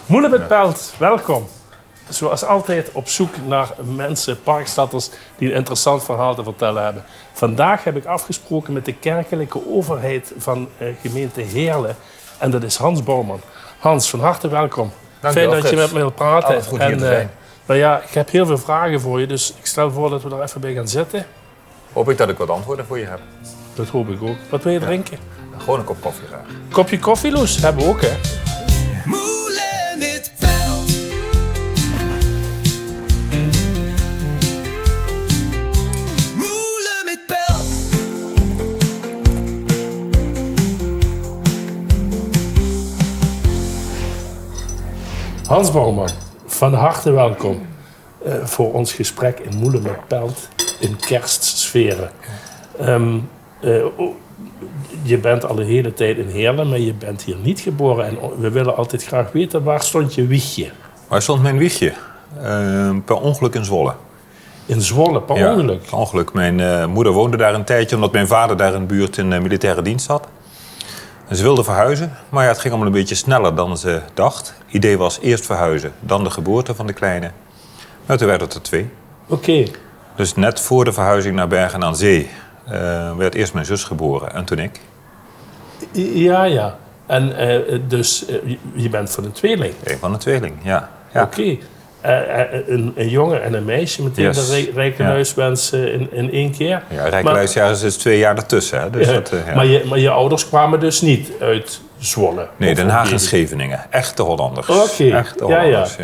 Moele met Pelt, welkom. Zoals altijd op zoek naar mensen, parkstatters, die een interessant verhaal te vertellen hebben. Vandaag heb ik afgesproken met de kerkelijke overheid van gemeente Heerlen. En dat is Hans Bouwman. Hans, van harte welkom. Fijn dat je met me wilt praten. Altijd goed hier te zijn. Nou ja, ik heb heel veel vragen voor je, dus ik stel voor dat we er even bij gaan zitten. Hoop ik dat ik wat antwoorden voor je heb. Dat hoop ik ook. Wat wil je drinken? Gewoon een kop koffie graag. Kopje koffie, Loes? Hebben we ook, hè? Moele met Pelt. Moele met Pelt. Hans Bouwman, van harte welkom voor ons gesprek in Moele met Pelt in kerstsferen. Je bent al de hele tijd in Heerlen, maar je bent hier niet geboren. En we willen altijd graag weten, waar stond je wiegje? Waar stond mijn wiegje? Per ongeluk in Zwolle. In Zwolle, per ongeluk? Per ongeluk. Mijn moeder woonde daar een tijdje, omdat mijn vader daar in de buurt in militaire dienst had. En ze wilde verhuizen, maar ja, het ging allemaal een beetje sneller dan ze dacht. Het idee was eerst verhuizen, dan de geboorte van de kleine. Maar toen werd het er 2. Oké. Dus net voor de verhuizing naar Bergen aan Zee werd eerst mijn zus geboren en toen ik. Ja. En dus je bent van een tweeling? Een van de tweeling, ja. Oké. Een jongen en een meisje, meteen Yes. de Rijkenhuiswens in één keer? Ja, Rijkenhuiswens is 2 jaar ertussen. Hè? Dus dat, ja. Maar je ouders kwamen dus niet uit Zwolle? Nee, Den Haag en Scheveningen. Echte Hollanders. Oké, Echte Hollanders,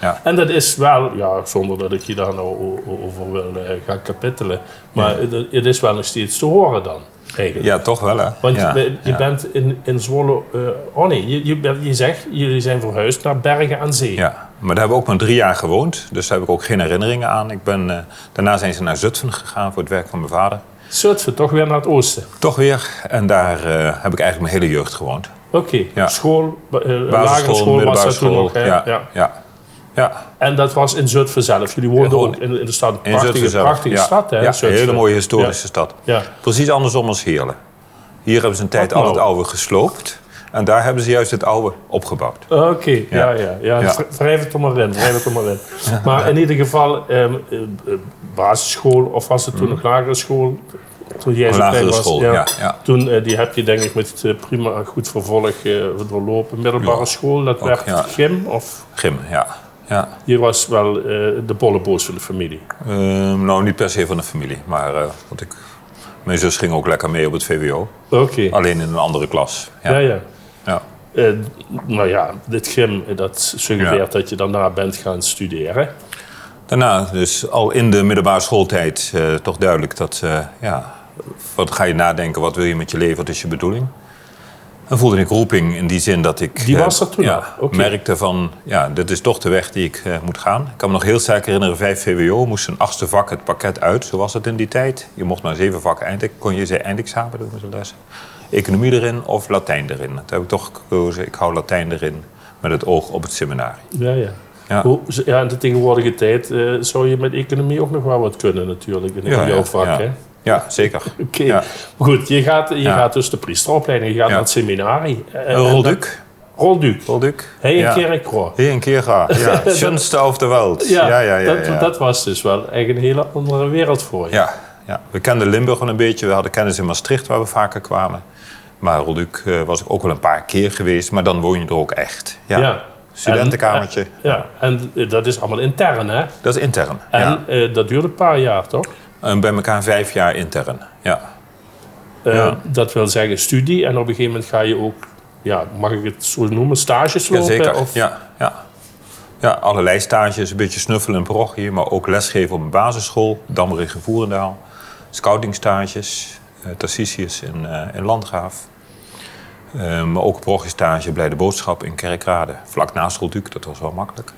ja. En dat is wel, zonder dat ik je daar nou over wil gaan kapitelen, maar het is wel nog steeds te horen dan, eigenlijk. Ja, toch wel, hè? Want je bent in Zwolle, je zegt, jullie zijn verhuisd naar Bergen aan Zee. Ja, maar daar hebben we ook maar 3 jaar gewoond, dus daar heb ik ook geen herinneringen aan. Daarna zijn ze naar Zutphen gegaan voor het werk van mijn vader. Zutphen, toch weer naar het oosten? Toch weer, en daar heb ik eigenlijk mijn hele jeugd gewoond. Oké. Ja. School, lagere Basisschool, school was dat toen nog, hè? Ja. En dat was in Zutphen zelf. Jullie woonden ook in de stad. Een prachtige stad, hè? Ja, een Zutphen. hele mooie historische stad. Ja. Precies andersom als Heerlen. Hier hebben ze een tijd al het oude gesloopt. En daar hebben ze juist het oude opgebouwd. Oké, ja. Wrijf het er maar in. Maar in ieder geval, basisschool, of was het toen nog lagere school? Toen jij zo klein was. School, ja. Toen, die heb je denk ik met prima goed vervolg doorlopen. Middelbare school, dat ook, werd gym? Of? Gym, ja. Je was wel de bolleboos van de familie? Nou, niet per se van de familie. Maar mijn zus ging ook lekker mee op het VWO. Oké. Alleen in een andere klas. Ja. Ja. Dit gym, dat suggereert dat je daarna bent gaan studeren. Daarna, dus al in de middelbare schooltijd, toch duidelijk dat... wat ga je nadenken, wat wil je met je leven, wat is je bedoeling? En voelde ik roeping in die zin dat ik... Die was er toen al? Okay. Merkte van, dit is toch de weg die ik moet gaan. Ik kan me nog heel sterk herinneren, 5 VWO, moest een 8e vak het pakket uit. Zo was het in die tijd. Je mocht maar 7 vakken kon je eindexamen doen met zo'n les. Economie erin of Latijn erin. Toen heb ik toch gekozen, ik hou Latijn erin met het oog op het seminarie. Ja, in de tegenwoordige tijd zou je met economie ook nog wel wat kunnen natuurlijk. In jouw vak, hè? Ja, zeker. Oké. Ja. Goed, je gaat dus de priesteropleiding, je gaat naar het seminarie. Rolduc. Hey, een keer in Kroon. Hey, een keer ga. Ja, schönste auf der Welt. Dat was dus wel echt een hele andere wereld voor je. Ja. We kenden Limburg wel een beetje. We hadden kennis in Maastricht waar we vaker kwamen. Maar Rolduc was ik ook wel een paar keer geweest. Maar dan woon je er ook echt. Ja. Studentenkamertje. En dat is allemaal intern, hè? Dat is intern, En dat duurde een paar jaar, toch? Bij elkaar 5 jaar intern, Dat wil zeggen studie en op een gegeven moment ga je ook, mag ik het zo noemen, stages lopen? Zeker. Of? Ja, allerlei stages, een beetje snuffelen in parochie, maar ook lesgeven op een basisschool, Dammerig in Voerendaal. Scoutingstages, Tarcisius in Landgraaf. Maar ook een parochiestage bij de Boodschap in Kerkrade, vlak naast Rolduc, dat was wel makkelijk.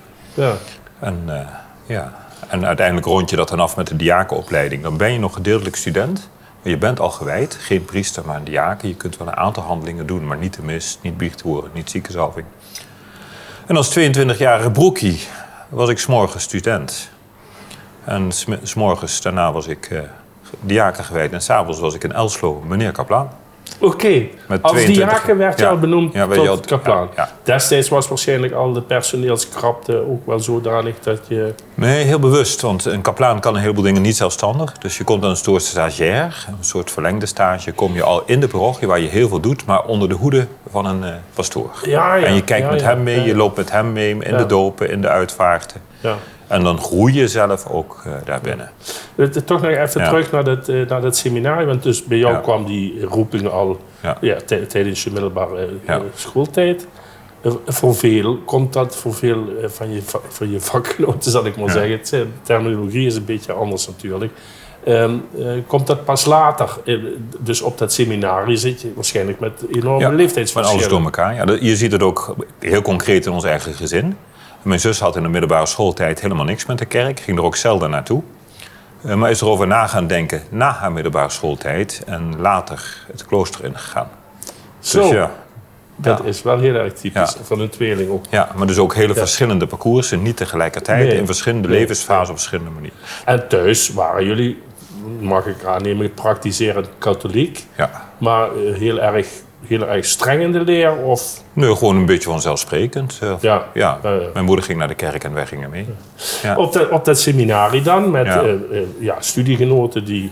Ja. En uiteindelijk rond je dat dan af met de diakenopleiding. Dan ben je nog gedeeltelijk student, maar je bent al gewijd. Geen priester, maar een diaken. Je kunt wel een aantal handelingen doen, maar niet de mis, niet biechthoren, niet ziekenzalving. En als 22-jarige broekie was ik 's morgens student. En 's morgens daarna was ik diaken gewijd. En 's avonds was ik in Elslo, meneer Kaplaan. Oké. Met Als 22 diaken werd je ja. al benoemd Ja, werd je tot al- kaplaan. ja. Destijds was waarschijnlijk al de personeelskrapte ook wel zodanig dat je... Nee, heel bewust. Want een kaplaan kan een heleboel dingen niet zelfstandig. Dus je komt dan een soort stagiair, een soort verlengde stage. Kom je al in de parochie waar je heel veel doet, maar onder de hoede van een pastoor. Ja, En je kijkt met hem mee, ja. je loopt met hem mee in de dopen, in de uitvaarten. Ja. En dan groei je zelf ook daarbinnen. Toch nog even Ja. terug naar dat seminarie. Want dus bij jou Ja. kwam die roeping al Ja. tijdens je middelbare Ja. schooltijd. Voor veel komt dat, voor veel van je vakgenoten zal ik maar zeggen. De terminologie is een beetje anders natuurlijk. Komt dat pas later. Dus op dat seminarie zit je waarschijnlijk met enorme Van leeftijdsverschillen. alles door elkaar. Ja, je ziet het ook heel concreet in ons eigen gezin. Mijn zus had in de middelbare schooltijd helemaal niks met de kerk. Ging er ook zelden naartoe. Maar is erover na gaan denken na haar middelbare schooltijd. En later het klooster ingegaan. Zo, Dus ja. dat is wel heel erg typisch. Ja. Van een tweeling ook. Ja, maar dus ook hele verschillende parcoursen. Niet tegelijkertijd. Nee. In verschillende Nee. levensfasen op verschillende manieren. En thuis waren jullie, mag ik aannemen, praktiserend katholiek. Ja. Maar heel erg streng in de leer? Of? Nee, gewoon een beetje vanzelfsprekend. Ja. Ja. Ja. Mijn moeder ging naar de kerk en wij gingen mee. Ja. Op dat seminarie dan, met Ja. studiegenoten die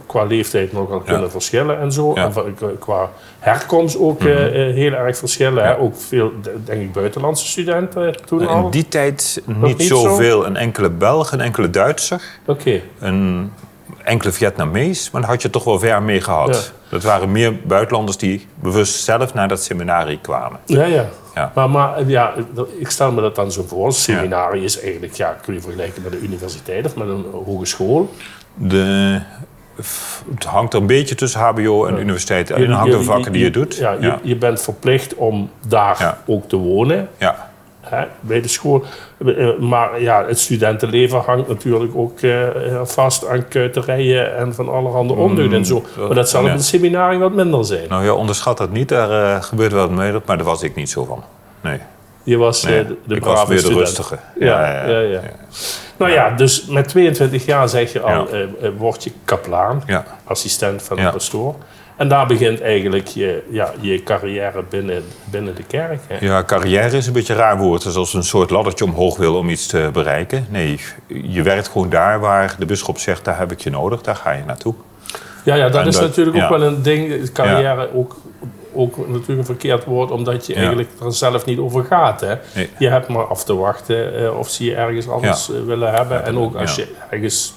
qua leeftijd nogal kunnen verschillen en zo. Ja. En qua herkomst ook heel erg verschillen. Hè? Ook veel, denk ik, buitenlandse studenten toen al. In die tijd niet niet zo? zoveel. Een enkele Belg, een enkele Duitser. Oké. Een enkele Vietnamees, maar daar had je toch wel ver mee gehad. Ja. Dat waren meer buitenlanders die bewust zelf naar dat seminarie kwamen. Ja, ja. Ja. Maar ja, ik stel me dat dan zo voor. Seminarie is eigenlijk, kun je vergelijken met een universiteit of met een hogeschool. Het hangt er een beetje tussen HBO en universiteit. En hangt de vakken die je doet. Ja, je bent verplicht om daar ook te wonen. Ja. Hè, bij de school. Maar ja, het studentenleven hangt natuurlijk ook vast aan kuiterijen en van allerhande ondeugden en zo. Maar dat zal op een seminarie wat minder zijn. Nou ja, onderschat dat niet. Daar gebeurt wel wat mee, maar daar was ik niet zo van. Nee. Je was Nee, de ik brave was weer de student. rustige. Ja. Nou ja, dus met 22 jaar zeg je al, Ja. word je kaplaan, Ja. assistent van de Ja. pastoor. En daar begint eigenlijk je carrière binnen de kerk. Hè? Ja, carrière is een beetje een raar woord. Het is als een soort laddertje omhoog wil om iets te bereiken. Nee, je werkt gewoon daar waar de bisschop zegt, daar heb ik je nodig, daar ga je naartoe. Ja, dat En is dat- natuurlijk ook ja. wel een ding. Carrière ook natuurlijk een verkeerd woord, omdat je eigenlijk er zelf niet over gaat. Hè? Nee. Je hebt maar af te wachten of ze je ergens anders willen hebben. En ook als je ergens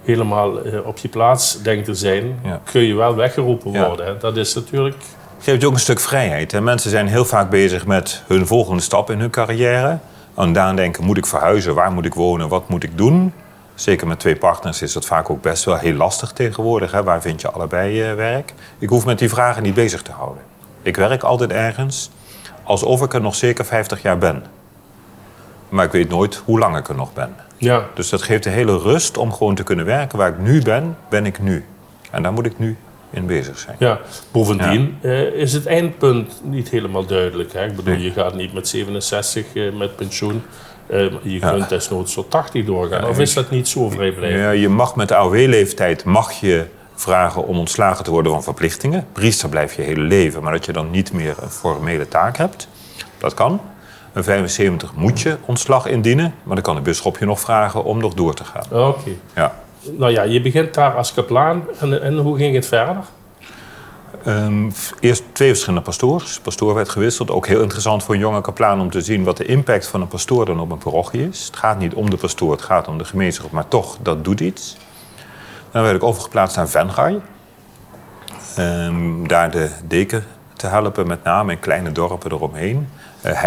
helemaal op je plaats denkt te zijn, kun je wel weggeroepen worden. Hè? Dat is natuurlijk... Geeft je ook een stuk vrijheid. Hè? Mensen zijn heel vaak bezig met hun volgende stap in hun carrière. En daar denken, moet ik verhuizen? Waar moet ik wonen? Wat moet ik doen? Zeker met 2 partners is dat vaak ook best wel heel lastig tegenwoordig. Hè? Waar vind je allebei werk? Ik hoef met die vragen niet bezig te houden. Ik werk altijd ergens alsof ik er nog zeker 50 jaar ben. Maar ik weet nooit hoe lang ik er nog ben. Ja. Dus dat geeft een hele rust om gewoon te kunnen werken. Waar ik nu ben, ben ik nu. En daar moet ik nu in bezig zijn. Ja, bovendien is het eindpunt niet helemaal duidelijk. Hè? Ik bedoel, je gaat niet met 67 met pensioen. Je kunt desnoods tot 80 doorgaan. Of is dat niet zo vrijblijvend? Ja, je mag met de AOW-leeftijd vragen om ontslagen te worden van verplichtingen. Priester blijf je hele leven, maar dat je dan niet meer een formele taak hebt. Dat kan. Een 75 moet je ontslag indienen, maar dan kan de bisschop je nog vragen om nog door te gaan. Oké. Ja. Nou ja, je begint daar als kaplaan. En hoe ging het verder? Eerst 2 verschillende pastoors. De pastoor werd gewisseld. Ook heel interessant voor een jonge kaplaan om te zien wat de impact van een pastoor dan op een parochie is. Het gaat niet om de pastoor, het gaat om de gemeenschap, maar toch, dat doet iets. Dan werd ik overgeplaatst naar Venray. Daar de deken te helpen, met name in kleine dorpen eromheen.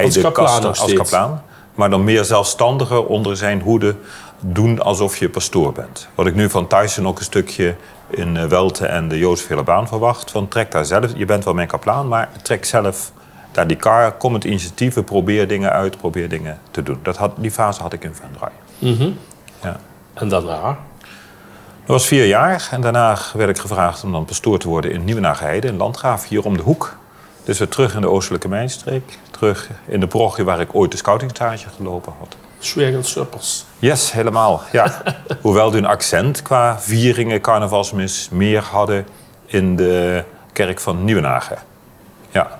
Als kaplaan nog als steeds? kaplaan. Maar dan meer zelfstandiger onder zijn hoede doen alsof je pastoor bent. Wat ik nu van Tyson ook een stukje in Welte en de Jozef Hillebaan verwacht. Van trek daar zelf, je bent wel mijn kaplaan, maar trek zelf daar die kar. Kom met initiatieven, probeer dingen uit, probeer dingen te doen. Die fase had ik in Venray. Ja. En daarna? Dat was 4 jaar en daarna werd ik gevraagd om dan pastoor te worden in Nieuwenaargeheide, in Landgraaf, hier om de hoek. Dus weer terug in de oostelijke mijnstreek. Terug in de parochie waar ik ooit de scoutingsstage gelopen had. Zwergelsuppers. Yes, helemaal. Ja. Hoewel we een accent qua vieringen, carnavalsmis meer hadden in de kerk van Nieuwenagen. Ja.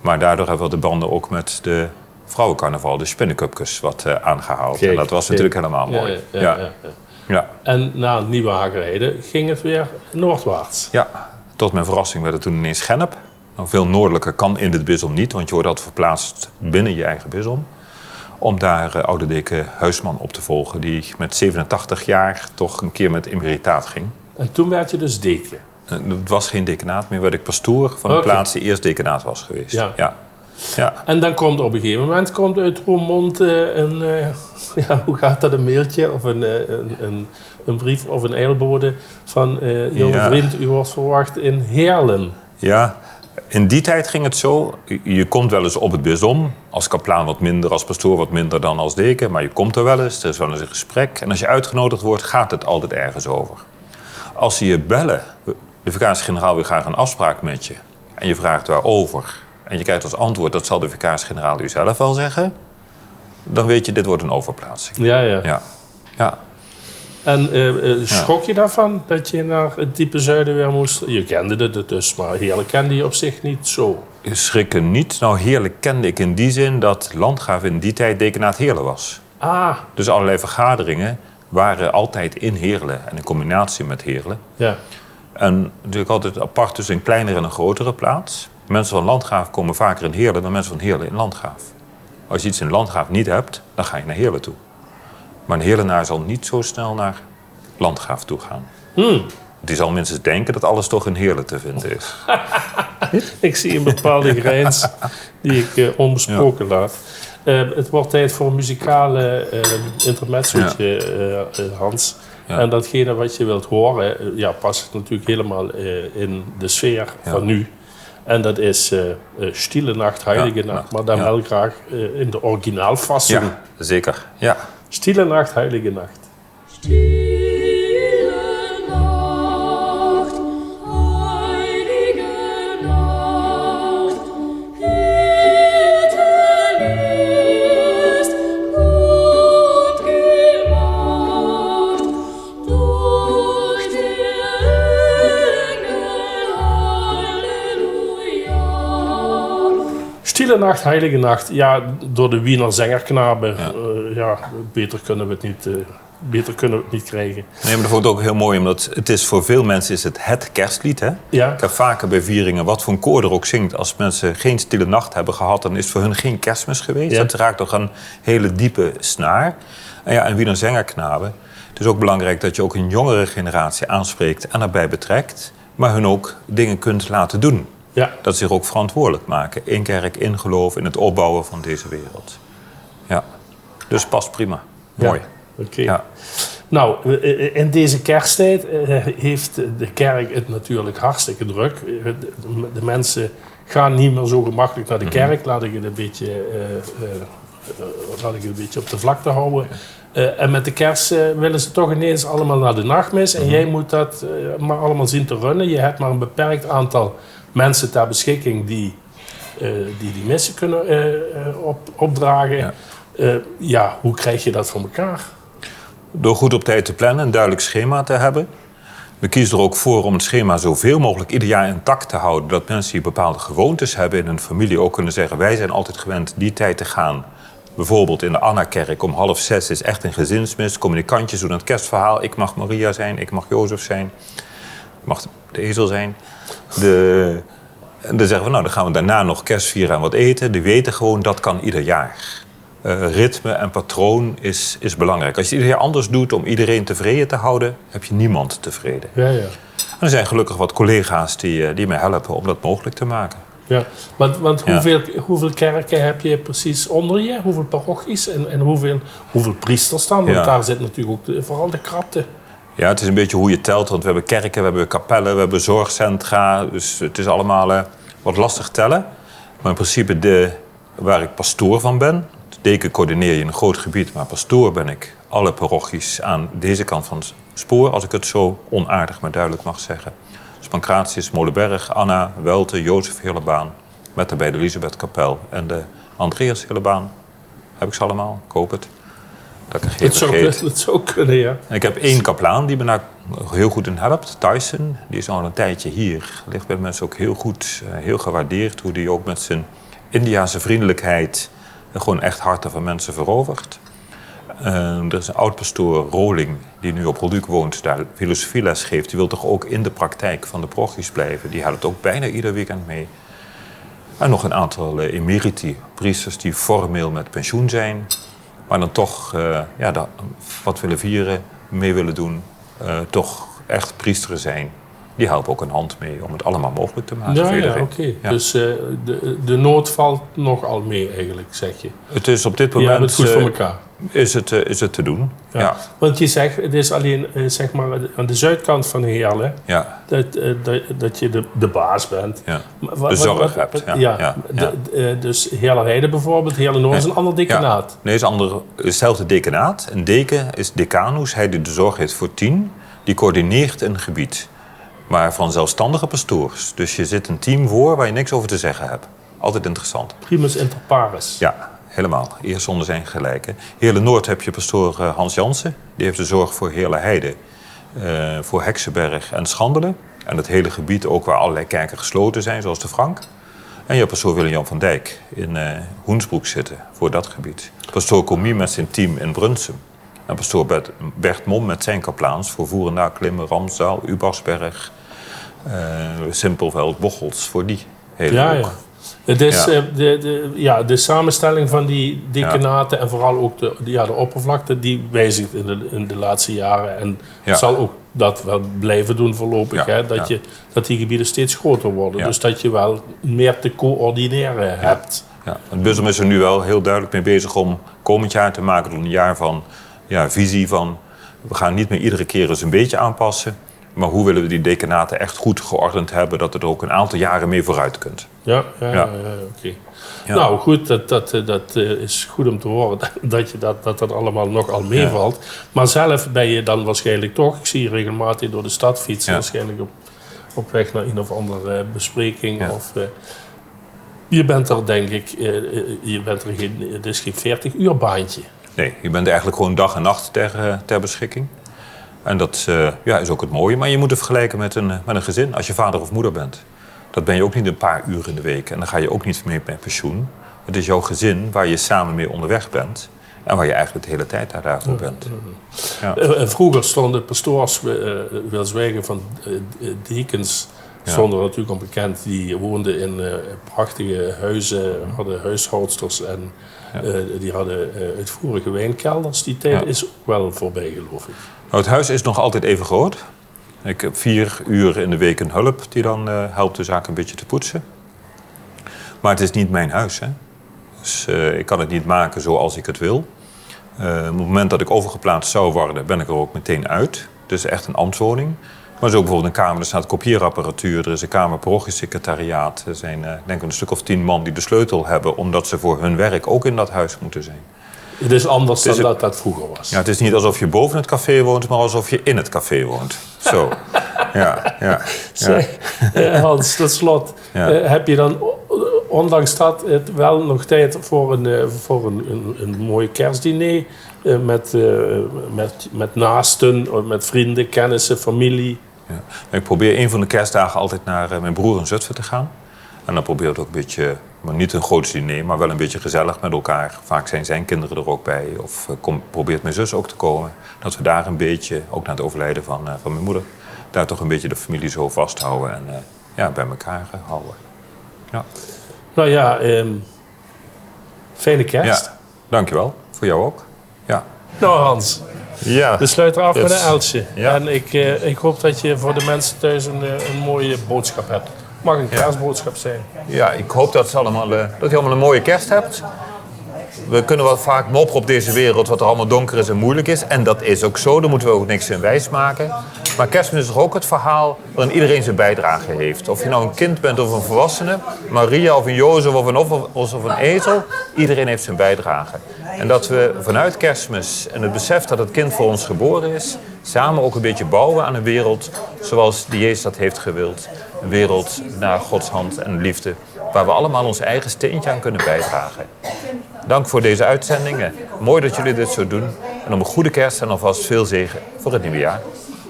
Maar daardoor hebben we de banden ook met de vrouwencarnaval, de Spinnekupkes, wat aangehaald. Kijk, en dat was natuurlijk helemaal mooi. Ja. En na Nieuwenagen rijden ging het weer noordwaarts. Ja, tot mijn verrassing werd het toen ineens Gennep. Nou, veel noordelijker kan in dit bisdom niet, want je wordt altijd verplaatst binnen je eigen bisdom. Om daar oude deken Huisman op te volgen, die met 87 jaar toch een keer met emeritaat ging. En toen werd je dus deken. Het was geen dekenaat meer, werd ik pastoor van de plaats die eerst dekenaat was geweest. Ja. En dan komt op een gegeven moment uit Roermond hoe gaat dat, een mailtje of een brief of een eilbode van jonge vriend, u wordt verwacht in Heerlen. Ja, in die tijd ging het zo, je komt wel eens op het bisdom, als kaplaan wat minder, als pastoor wat minder dan als deken, maar je komt er wel eens, er is wel eens een gesprek. En als je uitgenodigd wordt, gaat het altijd ergens over. Als ze je bellen, de vicaris-generaal wil graag een afspraak met je, en je vraagt waarover, en je krijgt als antwoord, dat zal de vicaris-generaal u zelf wel zeggen, dan weet je, dit wordt een overplaatsing. Ja. En schrok je daarvan, dat je naar het diepe zuiden weer moest? Je kende het dus, maar Heerlen kende je op zich niet zo. Schrikken niet. Nou, Heerlen kende ik in die zin dat Landgraaf in die tijd dekenaat Heerlen was. Ah. Dus allerlei vergaderingen waren altijd in Heerlen en in combinatie met Heerlen. Ja. En natuurlijk altijd apart tussen een kleinere en een grotere plaats. Mensen van Landgraaf komen vaker in Heerlen dan mensen van Heerlen in Landgraaf. Als je iets in Landgraaf niet hebt, dan ga je naar Heerlen toe. Maar een Heerlenaar zal niet zo snel naar Landgraaf toe gaan. Die zal minstens denken dat alles toch in Heerlen te vinden is. Ik zie een bepaalde grijns die ik onbesproken laat. Het wordt tijd voor een muzikale intermezzootje, Hans. Ja. En datgene wat je wilt horen, past natuurlijk helemaal in de sfeer van nu. En dat is Stille Nacht, Heilige Nacht, maar dan wel graag in de originaalfassung. Ja, zeker. Ja. Stille Nacht, Heilige Nacht. Stille Nacht, Heilige Nacht. Ja, door de Wiener Zengerknaben. Beter kunnen we het niet krijgen. Nee, maar dat vond ik ook heel mooi, omdat het is voor veel mensen is het kerstlied. Hè? Ja. Ik heb vaker bij vieringen, wat voor een koor er ook zingt, als mensen geen stille nacht hebben gehad, dan is het voor hun geen kerstmis geweest. Ja. Het raakt toch een hele diepe snaar. En Wiener Zengerknaben. Het is ook belangrijk dat je ook een jongere generatie aanspreekt en daarbij betrekt, maar hun ook dingen kunt laten doen. Ja. Dat ze zich ook verantwoordelijk maken. In kerk, in geloof, in het opbouwen van deze wereld. Ja. Dus past prima. Mooi. Oké. Ja. Nou, in deze kersttijd heeft de kerk het natuurlijk hartstikke druk. De mensen gaan niet meer zo gemakkelijk naar de kerk. Laat ik het een beetje op de vlakte houden. En met de kerst willen ze toch ineens allemaal naar de nachtmis. En jij moet dat maar allemaal zien te runnen. Je hebt maar een beperkt aantal mensen ter beschikking die missen kunnen opdragen. Hoe krijg je dat voor elkaar? Door goed op tijd te plannen, een duidelijk schema te hebben. We kiezen er ook voor om het schema zoveel mogelijk ieder jaar intact te houden. Dat mensen die bepaalde gewoontes hebben in hun familie ook kunnen zeggen, wij zijn altijd gewend die tijd te gaan. Bijvoorbeeld in de Anna-kerk om 5:30 is echt een gezinsmis. Communicantjes doen het kerstverhaal. Ik mag Maria zijn, ik mag Jozef zijn. Ik mag de ezel zijn. En dan zeggen we, dan gaan we daarna nog kerst vieren en wat eten. Die weten gewoon, dat kan ieder jaar. Ritme en patroon is belangrijk. Als je het ieder jaar anders doet om iedereen tevreden te houden, heb je niemand tevreden. Ja. En er zijn gelukkig wat collega's die mij helpen om dat mogelijk te maken. Ja, want hoeveel kerken heb je precies onder je? Hoeveel parochies en hoeveel priesters dan? Want daar zit natuurlijk ook vooral de krapte. Ja, het is een beetje hoe je telt. Want we hebben kerken, we hebben kapellen, we hebben zorgcentra. Dus het is allemaal wat lastig tellen. Maar in principe waar ik pastoor van ben. Deken coördineer je in een groot gebied. Maar pastoor ben ik alle parochies aan deze kant van het spoor. Als ik het zo onaardig maar duidelijk mag zeggen. Dus Pancratius, Molenberg, Anna, Welte, Jozef Heerlebaan. Met daarbij de Elisabethkapel en de Andreas Heerlebaan. Heb ik ze allemaal? Ik hoop het. dat ik er geen vergeet. Het zou kunnen, ja. En ik heb 1 kaplaan die me daar heel goed in helpt, Tyson. Die is al een tijdje hier. Ligt bij de mensen ook heel goed, heel gewaardeerd. Hoe die ook met zijn Indiase vriendelijkheid gewoon echt harten van mensen verovert. Er is een oud-pastoor, Roling, die nu op Rolduc woont, daar filosofieles geeft. Die wil toch ook in de praktijk van de parochies blijven. Die helpt ook bijna ieder weekend mee. En nog een aantal emeriti, priesters die formeel met pensioen zijn. Maar dan toch wat willen vieren, mee willen doen. Toch echt priesteren zijn. Die helpen ook een hand mee om het allemaal mogelijk te maken. Ja, oké. Ja. Dus de nood valt nogal mee eigenlijk, zeg je. Het is op dit moment... Ja, het goed voor elkaar. Is het te doen, ja. Want je zegt, het is alleen zeg maar aan de zuidkant van Heerlen dat je de baas bent. Ja. De zorg hebt. Dus Heerlenheide bijvoorbeeld, Heerlen-Noord is een ander decanaat. Nee, het is hetzelfde decanaat. Een deken is decanus, hij die de zorg heeft voor 10. Die coördineert een gebied. Maar van zelfstandige pastoors. Dus je zit een team voor waar je niks over te zeggen hebt. Altijd interessant. Primus inter pares. Ja, helemaal. Eerst zonder zijn gelijke. Heerlen-Noord heb je pastoor Hans Jansen. Die heeft de zorg voor Heerlen-Heide, voor Heksenberg en Schandelen. En het hele gebied ook waar allerlei kerken gesloten zijn, zoals de Frank. En je hebt pastoor Willem-Jan van Dijk in Hoensbroek zitten, voor dat gebied. Pastoor Comie met zijn team in Brunsum. En pastoor Bert Mom met zijn kaplaans voor Voerendaal, Klimmen, Ramsdaal, Ubarsberg, Simpelveld, Bocholt, voor die hele hoek. Het is de samenstelling van die decanaten en vooral ook de oppervlakte, die wijzigt in de laatste jaren. En zal ook dat wel blijven doen voorlopig. Hè? Dat die gebieden steeds groter worden. Dus dat je wel meer te coördineren hebt. Ja. Het BUZEM is er nu wel heel duidelijk mee bezig om komend jaar te maken tot een jaar van visie van... we gaan niet meer iedere keer eens een beetje aanpassen... maar hoe willen we die decanaten echt goed geordend hebben... dat het er ook een aantal jaren mee vooruit kunt. Oké. Ja. Nou goed, dat is goed om te horen dat allemaal nogal meevalt. Maar zelf ben je dan waarschijnlijk toch... ik zie je regelmatig door de stad fietsen... waarschijnlijk op weg naar een of andere bespreking. Ja. Of, je bent er denk ik... het is geen 40-uur baantje. Nee, je bent eigenlijk gewoon dag en nacht ter beschikking. En dat is ook het mooie. Maar je moet het vergelijken met een gezin. Als je vader of moeder bent. Dat ben je ook niet een paar uur in de week. En dan ga je ook niet mee met pensioen. Het is jouw gezin waar je samen mee onderweg bent. En waar je eigenlijk de hele tijd daarvoor bent. Ja. Vroeger stonden pastoors, wil zwijgen van dekens... stonden natuurlijk al bekend. Die woonden in prachtige huizen, hadden huishoudsters en die hadden uitvoerige wijnkelders. Die tijd is ook wel voorbij, geloof ik. Nou, het huis is nog altijd even groot. Ik heb 4 uur in de week een hulp die dan helpt de zaak een beetje te poetsen. Maar het is niet mijn huis, hè. Dus ik kan het niet maken zoals ik het wil. Op het moment dat ik overgeplaatst zou worden, ben ik er ook meteen uit. Dus echt een ambtswoning. Maar er is ook bijvoorbeeld een kamer, er staat kopieerapparatuur. Er is een kamer parochiesecretariaat. Er zijn denk ik een stuk of 10 man die de sleutel hebben... omdat ze voor hun werk ook in dat huis moeten zijn. Het is anders dan dat vroeger was. Ja, het is niet alsof je boven het café woont, maar alsof je in het café woont. Zo. Hans, tot slot. Heb je dan, ondanks dat, het wel nog tijd voor een mooi kerstdiner... met naasten, met vrienden, kennissen, familie? Ja. Ik probeer een van de kerstdagen altijd naar mijn broer in Zutphen te gaan. En dan probeer ik ook een beetje, maar niet een groot diner, maar wel een beetje gezellig met elkaar. Vaak zijn zijn kinderen er ook bij. Of probeert mijn zus ook te komen. Dat we daar een beetje, ook na het overlijden van mijn moeder, daar toch een beetje de familie zo vasthouden en bij elkaar houden. Ja. Nou ja, fijne kerst. Ja, dankjewel. Voor jou ook. Ja. Nou Hans, we sluiten af met een uiltje. Ja. En ik hoop dat je voor de mensen thuis een mooie boodschap hebt. Mag een kerstboodschap zijn. Ja, ik hoop dat je allemaal een mooie kerst hebt. We kunnen wel vaak mopperen op deze wereld wat er allemaal donker is en moeilijk is. En dat is ook zo, daar moeten we ook niks in wijs maken. Maar kerstmis is toch ook het verhaal waarin iedereen zijn bijdrage heeft. Of je nou een kind bent of een volwassene, Maria of een Jozef of een ezel. Iedereen heeft zijn bijdrage. En dat we vanuit kerstmis en het besef dat het kind voor ons geboren is... samen ook een beetje bouwen aan een wereld zoals die Jezus dat heeft gewild. Een wereld naar Gods hand en liefde, waar we allemaal ons eigen steentje aan kunnen bijdragen. Dank voor deze uitzending. Mooi dat jullie dit zo doen. En om een goede kerst en alvast veel zegen voor het nieuwe jaar.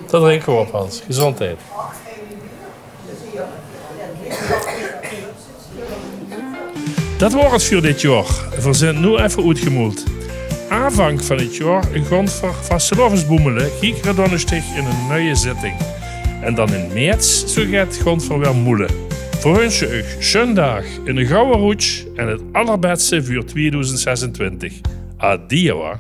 Dat drinken we op, Hans. Gezondheid. Dat was het voor dit jaar. We zijn nu even uitgemoeld. Aanvang van het jaar gaan we van Slovensboemelen kijken dan een stuk in een nieuwe zitting. En dan in maart, zo gaat het weer moelen. Voor wens je euch zondag in een gouden roets en het allerbeste voor 2026. Adio.